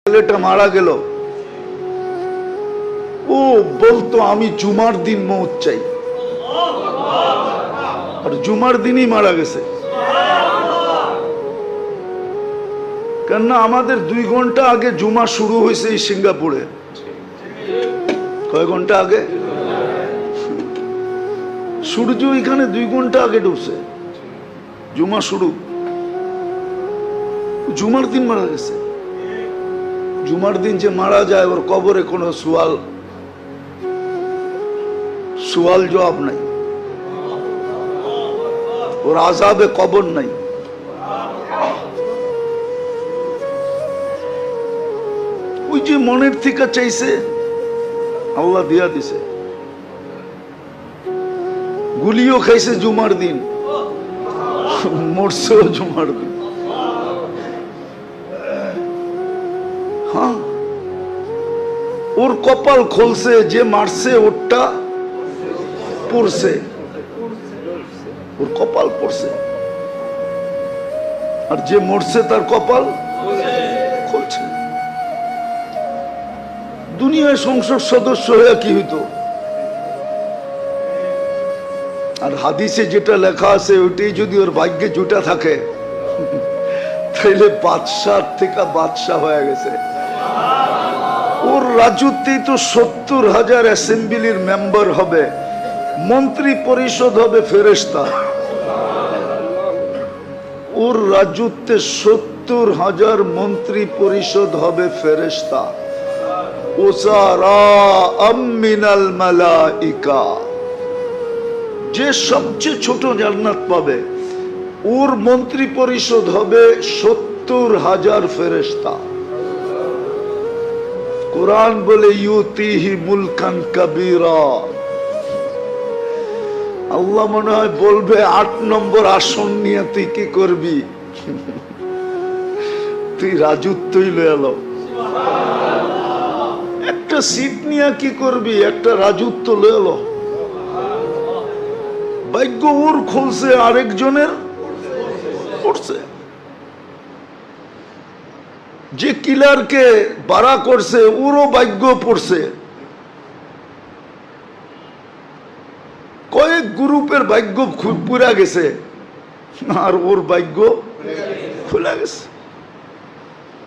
ছেলেটা মারা গেল, ও বলতো আমি জুমার দিন মৌত চাই, আর জুমার দিনই মারা গেছে। কেননা আমাদের 2 ঘন্টা আগে জুমা শুরু হয়েছে এই সিঙ্গাপুরে। কয় ঘন্টা আগে? সূর্য এখানে 2 ঘন্টা আগে ডুবছে, জুমা শুরু। জুমার দিন মারা গেছে। জুমার দিন যে মারা যায় ওর কবরে কোনো সুয়াল জবাব নাই, ওর আযাবে কবর নাই। ওই যে মনের থেকে চাইছে আল্লাহ দিয়া দিছে। গুলিও খাইছে জুমার দিন, মরছেও জুমার দিন। হ্যাঁ, ওর কপাল খুলছে, যে মারছে ওরটা পড়ছে, ওর কপাল পড়ছে, আর যে মরছে তার কপাল খুলছে। দুনিয়ায় সংসদ সদস্য হয়ে কি হইতো? আর হাদিসে যেটা লেখা আছে ওইটাই যদি ওর ভাগ্যে জুটা থাকে তাইলে বাদশাহ থেকে বাদশাহ হয়ে গেছে। ওর রাজত্বেই তো 70,000 অ্যাসেম্বলির মেম্বার হবে, মন্ত্রী পরিষদ হবে ফেরেশতা। ওর রাজত্বে 70,000 মন্ত্রী পরিষদ হবে ফেরেশতা। মিনাল মালাইকা, যে সবচেয়ে ছোট জান্নাত পাবে ওর মন্ত্রী পরিষদ হবে 70,000 ফেরেশতা। কুরআন বলে ইউতিহি মুলকান কাবীরা। আল্লাহ মনে হয় বলবে 8 নম্বর আসন নিয়ে তুই কি করবি? তুই রাজত্বই লয়ে এলো। একটা সিট নিয়ে কি করবি? একটা রাজত্ব লয়ে এলো। ভাগ্য ওর খুলছে, আরেকজনের পড়ছে। যে কিলারকে বাড়া করছে ওরও ভাগ্য পড়ছে। কয়েক গ্রুপের ভাগ্য পুরা গেছে আর ওর ভাগ্য খুলে গেছে।